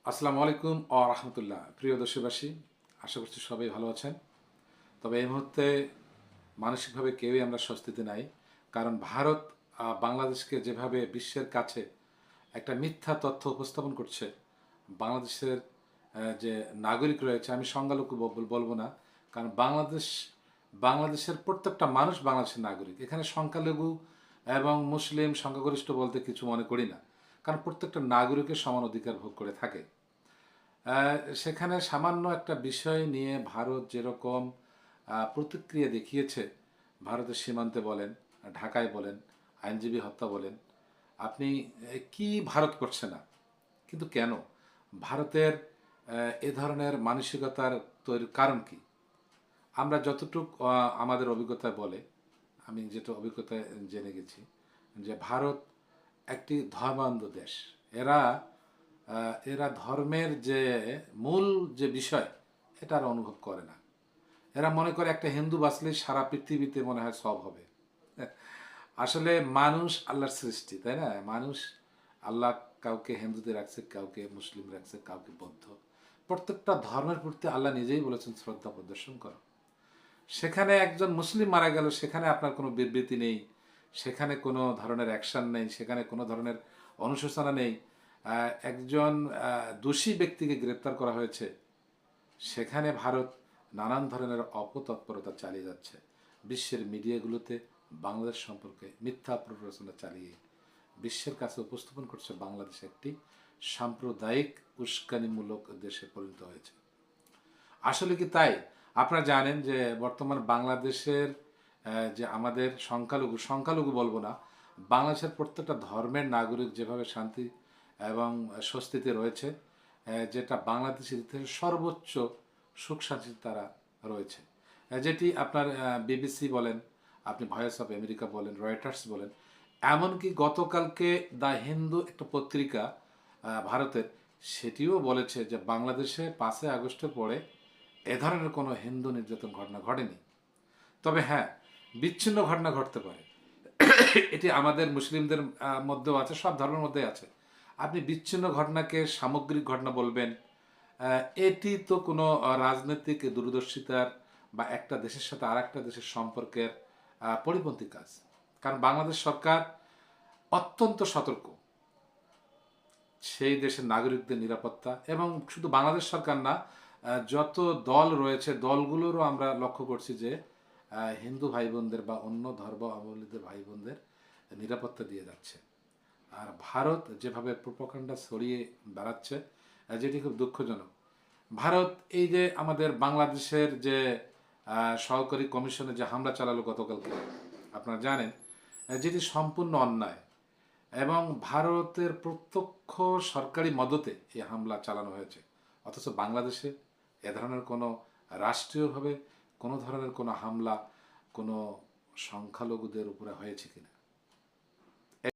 আসসালামু আলাইকুম রাহমাতুল্লাহ। প্রিয় দেশবাসী, আশা করছি সবাই ভালো আছেন। তবে এই মুহূর্তে মানসিকভাবে কেউই আমরা স্বস্তিতে নাই। কারণ ভারত বাংলাদেশকে যেভাবে বিশ্বের কাছে একটা মিথ্যা তথ্য উপস্থাপন করছে, বাংলাদেশের যে নাগরিক রয়েছে, আমি সংখ্যালঘু বলবো না। কারণ বাংলাদেশের প্রত্যেকটা মানুষ বাংলাদেশের নাগরিক। এখানে সংখ্যালঘু এবং মুসলিম সংখ্যাগরিষ্ঠ বলতে কিছু মনে করি না। কারণ প্রত্যেকটা নাগরিকের সমান অধিকার ভোগ করে থাকে। সেখানে সামান্য একটা বিষয় নিয়ে ভারত যেরকম প্রতিক্রিয়া দেখিয়েছে, ভারতের সীমান্তে বলেন, ঢাকায় বলেন, আইনজীবী হত্যা বলেন, আপনি কি ভারত করছে না? কিন্তু কেন ভারতের এ ধরনের মানসিকতার তৈরির কারণ কি? আমরা যতটুক আমাদের অভিজ্ঞতা বলে, আমি যেটা অভিজ্ঞতায় জেনে গেছি, যে ভারত একটি ধর্মান্ধ দেশ। এরা এরা ধর্মের যে মূল যে বিষয়, এটা আর অনুভব করে না। এরা মনে করে একটা হিন্দু বাঁচলেই সারা পৃথিবীতে মনে হয় সব হবে। আসলে মানুষ আল্লাহর সৃষ্টি, তাই না? মানুষ, আল্লাহ কাউকে হিন্দুদের রাখছে, কাউকে মুসলিম রাখছে, কাউকে বৌদ্ধ। প্রত্যেকটা ধর্মের প্রতি আল্লাহ নিজেই বলেছেন শ্রদ্ধা প্রদর্শন করো। সেখানে একজন মুসলিম মারা গেল, সেখানে আপনার কোনো বিবৃতি নেই, সেখানে কোনো ধরনের অ্যাকশন নেই, সেখানে কোনো ধরনের অনুশোচনা নেই। একজন দোষী ব্যক্তিকে গ্রেপ্তার করা হয়েছে, সেখানে ভারত নানান ধরনের অপতৎপরতা চালিয়ে যাচ্ছে। বিশ্বের মিডিয়াগুলোতে বাংলাদেশ সম্পর্কে মিথ্যা প্ররোচনা চালিয়ে বিশ্বের কাছে উপস্থাপন করছে বাংলাদেশ একটি সাম্প্রদায়িক উস্কানিমূলক দেশে পরিণত হয়েছে। আসলে কি তাই? আপনারা জানেন যে বর্তমান বাংলাদেশের যে আমাদের সংখ্যালঘু বলবো না, বাংলাদেশের প্রত্যেকটা ধর্মের নাগরিক যেভাবে শান্তি এবং স্বস্তিতে রয়েছে, যেটা বাংলাদেশের ইতিহাসে সর্বোচ্চ সুখ শান্তিতে তারা রয়েছে। যেটি আপনার বিবিসি বলেন, আপনি ভয়েস অফ আমেরিকা বলেন, রয়টার্স বলেন, এমনকি গতকালকে দ্য হিন্দু একটা পত্রিকা ভারতের, সেটিও বলেছে যে বাংলাদেশে 5ই আগস্টের পরে এ ধরনের কোনো হিন্দু নির্যাতন ঘটনা ঘটেনি। তবে হ্যাঁ, বিচ্ছিন্ন ঘটনা ঘটতে পারে। এটি আমাদের মুসলিমদের মধ্যেও আছে, সব ধর্মের মধ্যে আছে। আপনি বিচ্ছিন্ন ঘটনাকে সামগ্রিক ঘটনা বলবেন, এটি তো কোনো রাজনৈতিক দূরদর্শিতার বা একটা দেশের সাথে আর একটা দেশের সম্পর্কের পরিপন্থী কাজ। কারণ বাংলাদেশ সরকার অত্যন্ত সতর্ক সেই দেশের নাগরিকদের নিরাপত্তা, এবং শুধু বাংলাদেশ সরকার না, যত দল রয়েছে দলগুলোরও আমরা লক্ষ্য করছি যে হিন্দু ভাই বোনদের বা অন্য ধর্মাবলম্বীদের ভাই বোনদের নিরাপত্তা দিয়ে যাচ্ছে। আর ভারত যেভাবে প্রোপাগান্ডা ছড়িয়ে বেড়াচ্ছে, যেটি খুব দুঃখজনক। ভারত এই যে আমাদের বাংলাদেশের যে সহকারী কমিশনে যে হামলা চালালো গতকালকে, আপনারা জানেন, যেটি সম্পূর্ণ অন্যায়, এবং ভারতের প্রত্যক্ষ সরকারি মদতে এই হামলা চালানো হয়েছে। অথচ বাংলাদেশে এ ধরনের কোনো রাষ্ট্রীয়ভাবে কোনো ধরনের কোনো হামলা কোনো সংখ্যালঘুদের উপরে হয়েছে কিনা,